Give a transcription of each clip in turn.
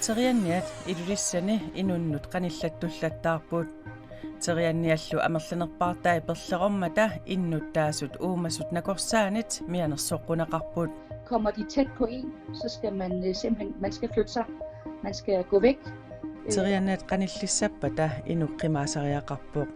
Terianniat ilulissani inunnut qanillattullattaarput terianniallu amerlanerpaartai perlerommata innuttaasut uumasut nakorsaanit mianersoqqunaqarput. Kommer de tæt på en, så skal man simpelthen man skal flytte sig. Man skal gå væk. Terianniat qanillissappata inuqqimaasariaqarpuq.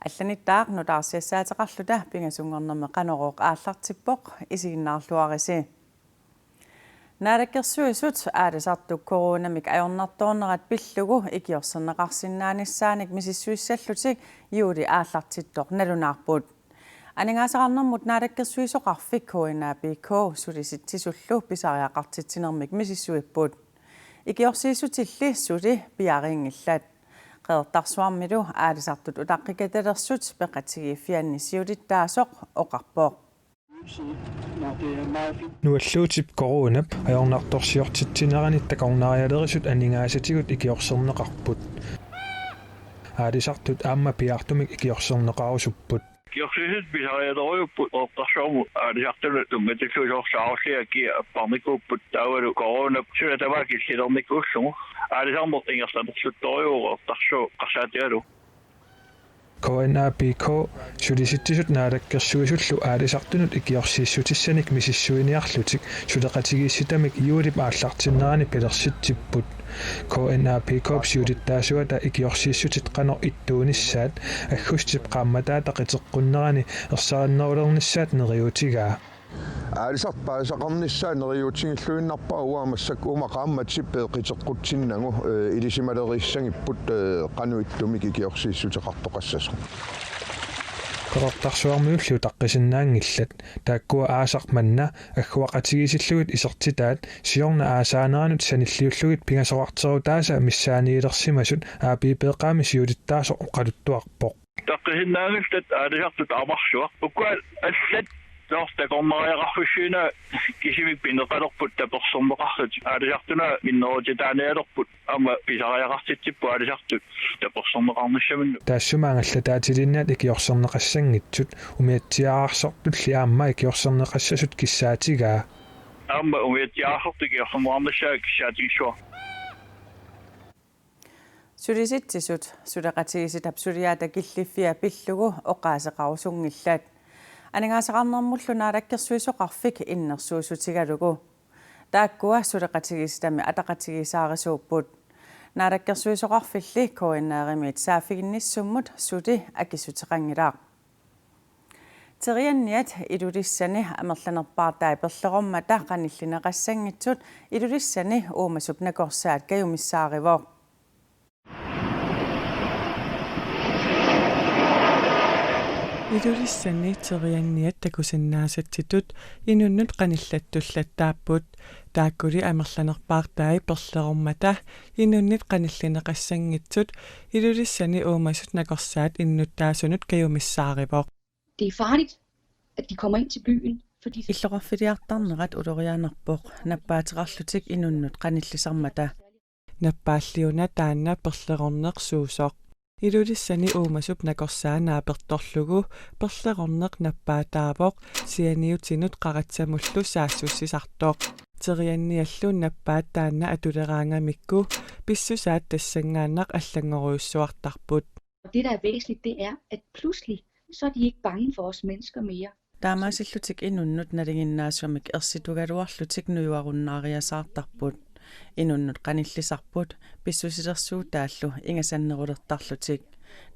Алланиттаақ нутаарсиассаатеқарлута пингасунгорнэрме қанороқ ааллартиппоқ исигиннаарлуарisi. Naadakkersuisut aadasartuk koronamik ajornartoornerat pillugu ikiorserneqarsinnaanisaanik misissuissallutik juuli aallartittoq nalunaarput. Aningaasaqarnermut naadakkersuisoqarfik KNABK sulisittisullu pisariaqartitsinermik misissuipput. Ikiorsiisutilli suli piariingillat. Qeertarsuarmilu aadisartut utaqqikatalersut peqatigiiffiannisiulittaasoq oqarpoq. Nualluutip koronap ajornartorsiortitsineranit takornarialerisut aningaasatigut ikiorserneqarput. Aadisartut aamma piartumik ikiorserneqarusupput. Kiorsisit pisarialerujupput oqtarsuarmu aadisartut tummatilluisorsaarulliaki apparnikuupput taavalu koronap sulatavaakillilernikkuullugu aadisarmort ingerlanersuttoriugu oqtarsu qarsaatigalu. KNABK sulisittisut naadakkersuisullu aadisartunut ikiorsiissutisanik misissuiniarlutik suleqatigiissitamik juulip aallartinnerani pilersitsipput. KNABK siulittaasuata ikiorsiissutit qanor ittuunissaat aggustip qaammataata qiteqqunnerani ersaarinnerulernissaat neriutigaa. Aadisart paasaqarnissaa neriutingilluinnarpa uamassak umaqaammatippeq qiteqqutsinnagu ilisimaleriissangipput qanuittumik ikiorsiissuteqartoqassasqu. Korortarsuarmiullu taqqisinnaangillat taakkua aasarmanna agguaqatigiisillugut isertitaat siorna aasaaneranut sanilliullugit pingasoqarterutaasa missaaniilersimasut aapiipeeqaami siulittaasoq qaluttuarpoq. Taqqisinnaangillat aadisartut amarsuaq ukkual allat takornariaqarfussiina kisimik pineqalerput tapersorneqarlut aadisartuna minnerutitaanialerput amma pisariaqartitsippu aadisartut tapersorneqarnissaminnu taassumaangallataatilinnaat ikiorserneqassangitsut umiatsiaarsortulli aamma ikiorserneqassasut kissaatigaa amma umiatsiaarsortu ikiorserneqarnissaa kissaatigissuar Sulisittisut suleqatigisitap suliaata killiffia pillugu oqaaseqarusungillat Aningaasaqarnermullu naadakkersuisoqarfik innersuusutigalugu. Taakkua suleqatigisitami ataqatigisaarisuupput. Naadakkersuisoqarfilli koinnaarimiit saafiginnissummut suli akisuteqangilaaq. Terianniat ilulissani amerlanerpaartai perlerommata qanillineqassangitsut ilulissani uumasup nakorsaat kayumissaarivoq. Ilulissani terianniat takusinnaasatitut inunnut qanillattullattaapput taakkuli amerlanerpaartai perlerommata inunnit qanillineqassangitsut ilulissani uumasut nakorsaat innuttaasunut kayumissaarivoq. Det er farligt, at de kommer ind til byen, fordi Иллоқарфилиартарнерат улорианерпоқ наппаатерарлутик инуннут qanillisarmata Nappaalliuna taanna perlerorneqsuusoq ilulissani uumasup nakorsaanaapertorlugu perlerorneq nappaataavoq sianiutinut qaratsamullu saassussisartoq terianniallu nappaattaanna atuleraangamikku pissusaat tassangaannaq allangoruyussuartarput. det der er væsentligt, det er, at pludselig så er de ikke bange for os mennesker mere. Taamaasillutik inunnut nalinginnaasuamik ersitugaluarlutik nujuarunnaariasaartarput. Inunnut qanillisarput pissusilersuutaallu ingasannerulertarlutik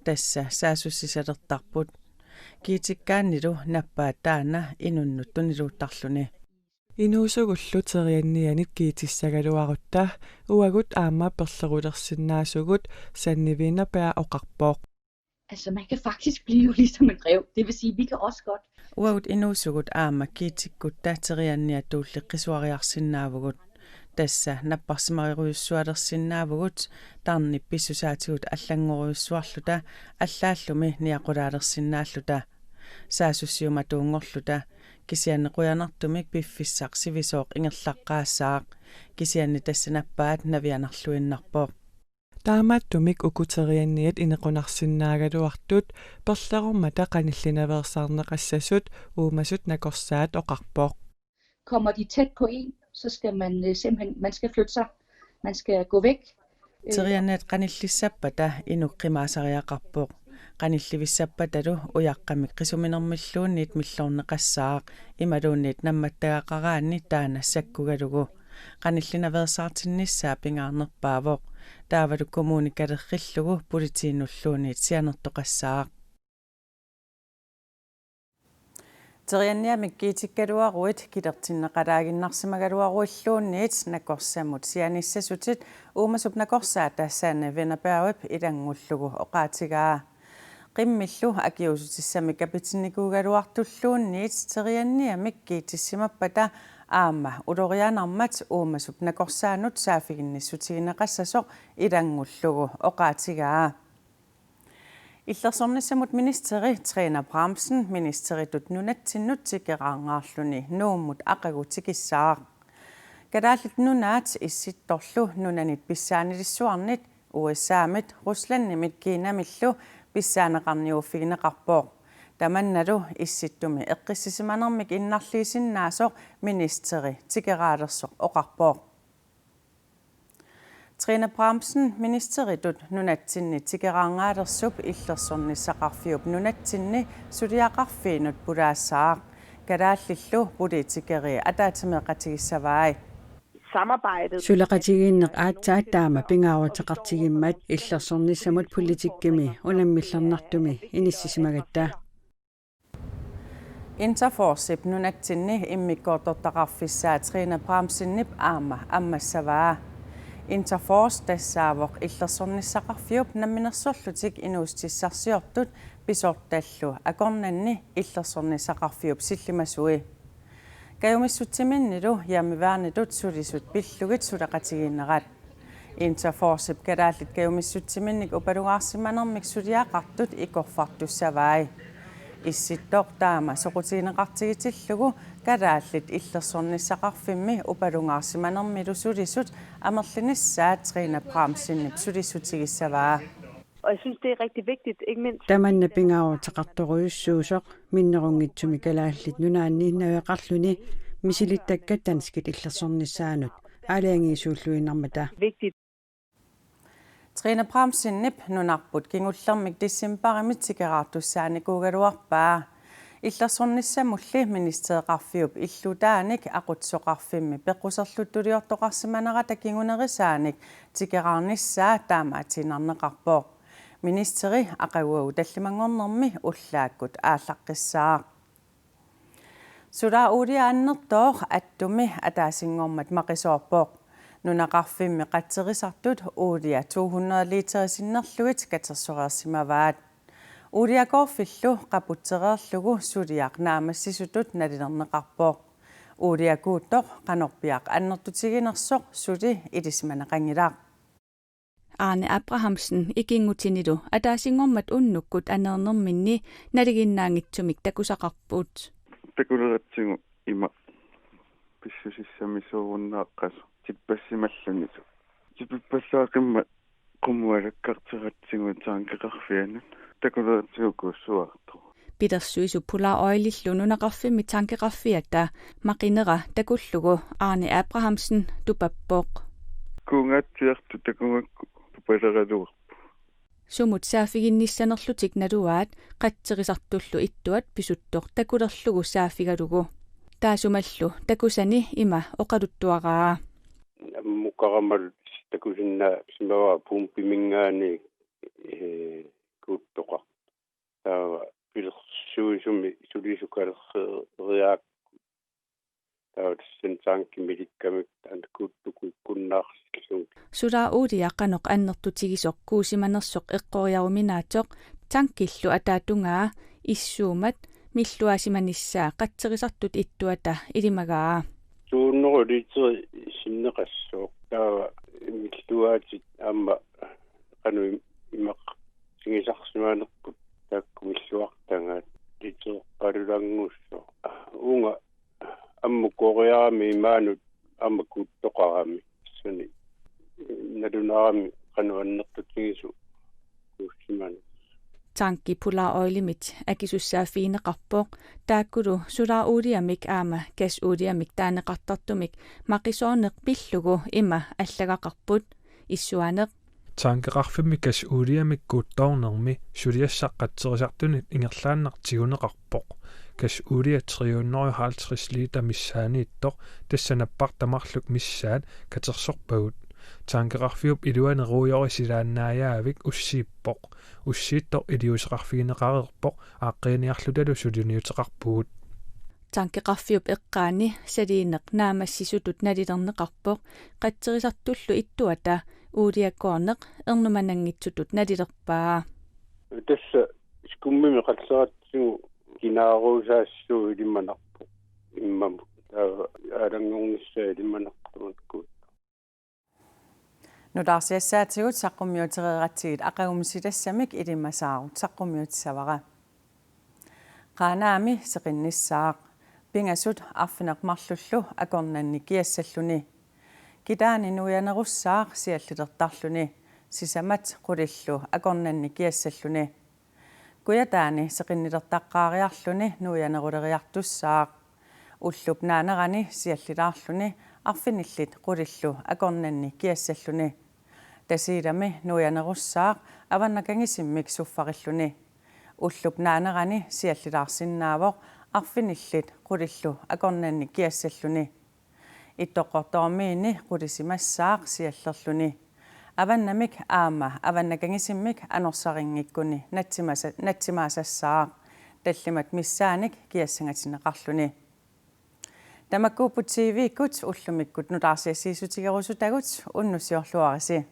tassa saasussisalertarput kiitikkaannilu nappaataana inunnut tuniluuttarluni Inuusugullu teriannianit kiitissagaluarutta uagut aamma perlerulersinnaasugut sannivinapaa oqarpoq. Altså man kan faktisk blive ligesom en rev. Det vil sige, vi kan også godt. uagut inuusugut aamma kiitikkutta terianniatuulli qisuariarsinnaavugut tassa napparsimariruissualersinnaavugut tarni pissusaatigut allangoruyussuarluta allааллуми niaqulaalersinnaalluta saasussiumatuungorluta kisiannequyanartumik piffissaq sivisooq ingerlaqqaassaaq kisianni tassanappaat navianarluinnarpoq Taamattumik ukuterianniat inequnarsinnaagaluartut perlerormata qanillinaversaarneqassasut uumasut nakorsaat oqarpoq. kommer de tæt på en, så skal man simpelthen man skal flytte sig. Man skal gå væk. Teriannet qanillissappada inuqqimaasariaqarpoq qanillivissappadadu uyaqqamik qisuminermilluunniit millorneqassaaq imaluunniit nammattagaqaraanni taanassakkugalugu qanillinaversaartinnissaa pingaarnerpaavoq taavalu kommunikalerrillugu politiinulluunniit sianertoqassaaq Terianniamik kiitikkaluaruit kilertinneqalaaginnarsimagaluaruilluunniit nakorsamut sianissasutit uumasup nakorsaa tassaanne venapaawip ilangullugu oqaatigaa qimmillu akiusutissami kapitinnikuugaluartulluunniit terianniamik kiitissimappata aama ulorianarmat uumasup nakorsaanut saafiginnissutigineqassasoq ilangullugu oqaatigaa Illersornissamut ministeri Trine Bramsen ministeritut nunatsinnut tikeraangaarluni nuummut aqagutikissaaq kadaallit nunaat issittorlu nunanit pissaanilissuarnit USAmit Ruslandnimit Kiinamillu pissaaneqarniuffigineqarpooq tamannalu issittumi eqqissisimanermik innarliisinnaasoq ministeri tikeraalersoq oqarpooq Trine Bramsen ministeritut nunatsinni tikeraangaalersup illersornissaqarfiup nunatsinni suliaqarfiinut pulaassaaq kadaallillu politikeri ataatimeqatigissavaai samarbejdet suleqatigiinneq aattaataama pingaawataqartigimmat illersornissamut politikkimi unammillarnartumi inissisimagatta Interforsip nunatsinni immikkoortortaqarfissaa Trine Bramsennip aama ammassavaa Interforce tassaavoq illersornissaqarfiup namminersorlutik inuustissarsiortut pisortallu akornanni illersornissaqarfiup sillimasui kayumissuttiminnilu yaamivaarnitut sulisut pillugit suleqatigiinnerat Interforsip kadaallit kayumissuttiminnik upalugaarsimanermik suliaqartut ikorfartussavaai issittoq taama soqutigineqartigitillugu kadaallit illersornissaqarfimmi upalungaarsimanermilu sulisut amerlinissaat Trine Bramsennip sulisutigissavaa Og jeg synes, det er rigtig vigtigt, ikke mindst. Tamanna pingaawataqartoruissuusoq minnerungitsumi kalaallit nunaanni naveqarluni misilittakka tanskit illersornissaanut aaliangiisuulluinarmata. Vigtigt. Trine Bramsennip nunarput kingullermik dissimbarimit tikeraartussaanikuugaluarpaa illersornissamulli ministereqarfiup illutaanik aqutsoqarfimmi pequserluttuliortoqarsimanera takingunerisaanik tikeraarnissaa taamaatinarneqarpooq ministeri aqaguagu tallimangornermi ullaakkut aallaqqissaaq sula uliaannertooq attumi ataasingormat maqisoorpooq nunaqarfimmi qatterisartut uulia 200 literisinnерluit katersoreersimavaat uuliakoorfillu qaputtereerlugu suliaq naamassisutut nalinerneqarpooq uuliakuuttoq qanorpiaq annertutiginersoq suli ilismanaqangilaaq Arne Abrahamsen ikingutinilu ataasingormat unnukkut anernerminni naliginnaangitsumik takusaqarpuut takuleratsingu ima pissusissamisuurunnaaqqas tippassimalluниsu tipippasaaqimma qumualakkarteratsigu taankeqarfianut takuleratsingu kuussuartu Pidersuisu pula oilillu nunaqarfimmi taankeqarfiatta maqinera takullugu Arne Abrahamsen tupappoq kuungaatiartu takungakku tupaleraluarpu Sumut saafiginnissanerlutik naluaat qatterisartullu ittuat pisuttoq takulerlugu saafigalugu taasumallu takusani ima oqaluttuaraa muqaramal takusinna simawa pumpimingaani kuuttoqa taa pilsuisumi sulisukalerriaak tautsen sankimilikkamik ankuuttukuikkunnaarsillu Sula uudiaqanoq annertutigisoq kuusimanersoq eqqoriaruminaatoq tankillu ataatungaa issuumat milluasimanissaa qatterisartut ittuata ilimagaa tuunneruliteri sinneqassooq taa milluaatit aamma qanu imaq singisarsimaanerput taakkumilluartangaat liteeqqalulanguusso unga ammu koreaami maanut amma kuuttoqarami suni nalunaarami qanu annertutigisu kuussiman tankki pulaa oilimit äkisussaa fiineqarpoq taakkulu sulaa uudiamik aama kas uudiamik taaneqartartumik maqisoorneq pillugu ima allagaqarput issuaneq taankeqarfimmi kas uudiamik kuuttornermi suliassaqqatserisartunit ingerlaannartiguneqarpoq kas uudia 350 liter missaaniittoq tassanappartamarluk missaat katersorpagut taankeqarfiup iluaneruujorisilaannaajaavik ussiippoq ussiittoq iliuseqarfigineqarerpoq aaqqiniarlutalu suliniuteqarpugut taankeqarfiup eqqaani saliineq naamassisutut nalilerneqarpoq qatserisartullu ittuata uudiakkoorneq ernumananngitsutut nalilerpaa tässä skummimi qatseratsugu kinaaruusaassuu ilimmanarpoq immamu aalangornissaa ilimmanartumatkuut nudarsiassaatigut saqqummiuterieratigit aqagumsilassamik ilimmasaarut saqqummiutissavara qaanaami seqinnissaaq pingasut arfineqmarlullu akornanni kiassalluni kitaani nuyanerussaaq siallilertarluni sisamat qulillu akornanni kiassalluni kuyataani seqinnilertaqqaariarluni nuyaneruleriartussaaq ullup naanerani siallilaarluni arfinillit qulillu akornanni kiassalluni tasiilami nuyanerussaaq avannakangisimmik suffarilluni ullup naanerani siallilaarsinnaavoq arfinillit qulillu akornanni kiassalluni ittoqortormiini qulisimassaaq siallerluni avannamik aama avannakangisimmik anorsaringikkuni natsimaasassaaaq tallimat missaanik kiassangatineqarluni tamakkuuppu TV-kut ullumikkut nutarsiassiisutigerusutagut unnusiorluarisi